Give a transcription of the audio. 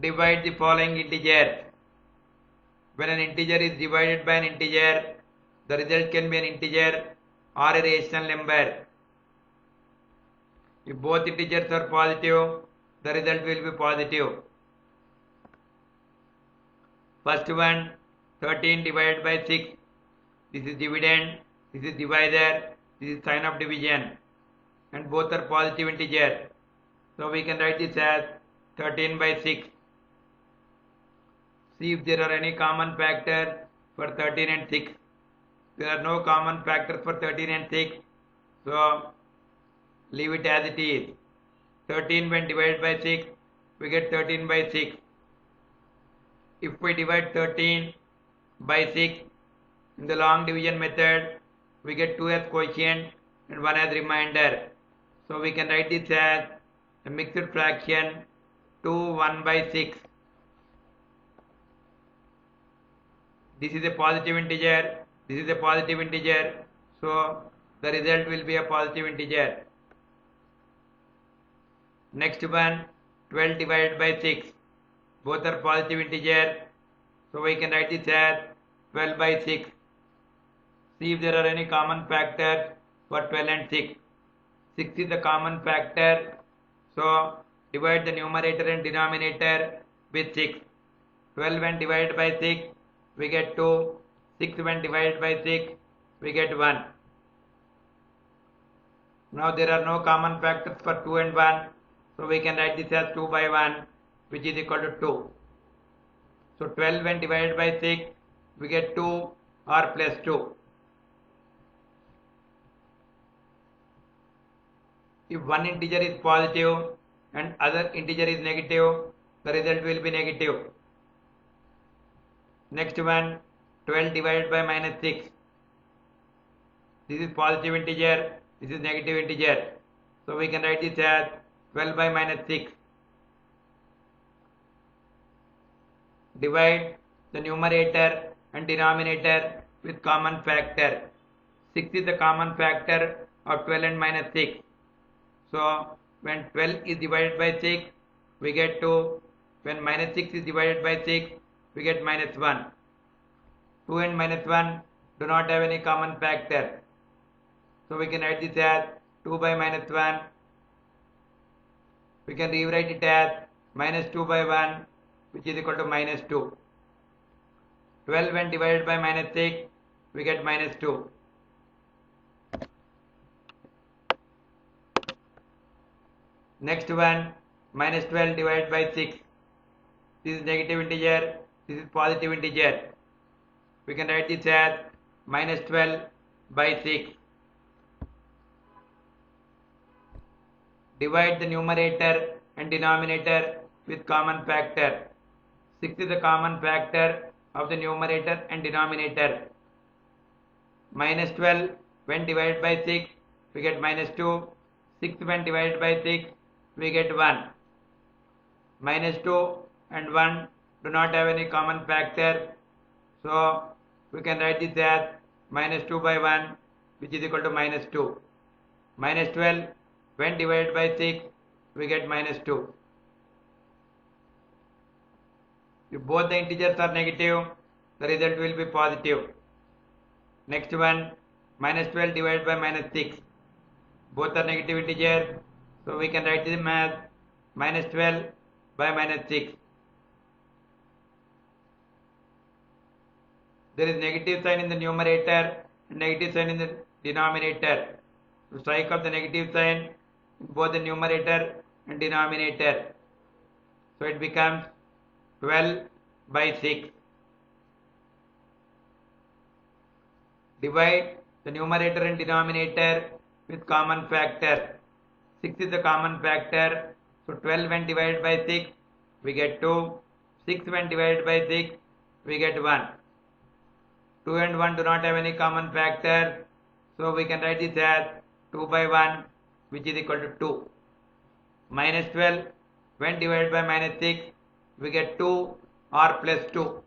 Divide the following integers. When an integer is divided by an integer, the result can be an integer or a rational number. If both integers are positive, the result will be positive. First one, 13 divided by 6. This is dividend, this is divisor, this is sign of division. And both are positive integers. So we can write this as 13 by 6. See if there are any common factors for 13 and 6. There are no common factors for 13 and 6. So leave it as it is. 13 when divided by 6, we get 13 by 6. If we divide 13 by 6 in the long division method, we get 2 as quotient and 1 as remainder. So we can write this as a mixed fraction 2 1 by 6. This is a positive integer, this is a positive integer, so the result will be a positive integer. Next one, 12 divided by 6. Both are positive integer, so we can write this as 12 by 6. See if there are any common factors for 12 and 6. 6 is the common factor, so divide the numerator and denominator with 6. 12 when divided by 6, we get 2. 6 when divided by 6, we get 1. Now there are no common factors for 2 and 1, so we can write this as 2 by 1, which is equal to 2. So 12 when divided by 6, we get 2 or plus 2. If one integer is positive and other integer is negative, the result will be negative. Next one, 12 divided by minus 6. This is positive integer, this is negative integer. So we can write this as 12 by minus 6. Divide the numerator and denominator with common factor. 6 is the common factor of 12 and minus 6. So when 12 is divided by 6, we get 2. When minus 6 is divided by 6, we get minus 1. 2 and minus 1 do not have any common factor. So we can write this as 2 by minus 1. We can rewrite it as minus 2 by 1, which is equal to minus 2. 12 when divided by minus 6, we get minus 2. Next one, minus 12 divided by 6. This is negative integer, this is positive integer. We can write this as minus 12 by 6. Divide the numerator and denominator with common factor. 6 is the common factor of the numerator and denominator. Minus 12 when divided by 6, we get minus 2. 6 when divided by 6, we get 1. Minus 2 and 1 do not have any common factor, so we can write this as minus 2 by 1, which is equal to minus 2. Minus 12 when divided by 6, we get minus 2. If both the integers are negative, the result will be positive. Next one, minus 12 divided by minus 6. Both are negative integers, so we can write them as minus 12 by minus 6. There is negative sign in the numerator and negative sign in the denominator. So strike off the negative sign in both the numerator and denominator. So it becomes 12 by 6. Divide the numerator and denominator with common factor. 6 is the common factor, so 12 when divided by 6, we get 2. 6 when divided by 6, we get 1. 2 and 1 do not have any common factor, so we can write this as 2 by 1, which is equal to 2. Minus 12 when divided by minus 6, we get 2 or plus 2.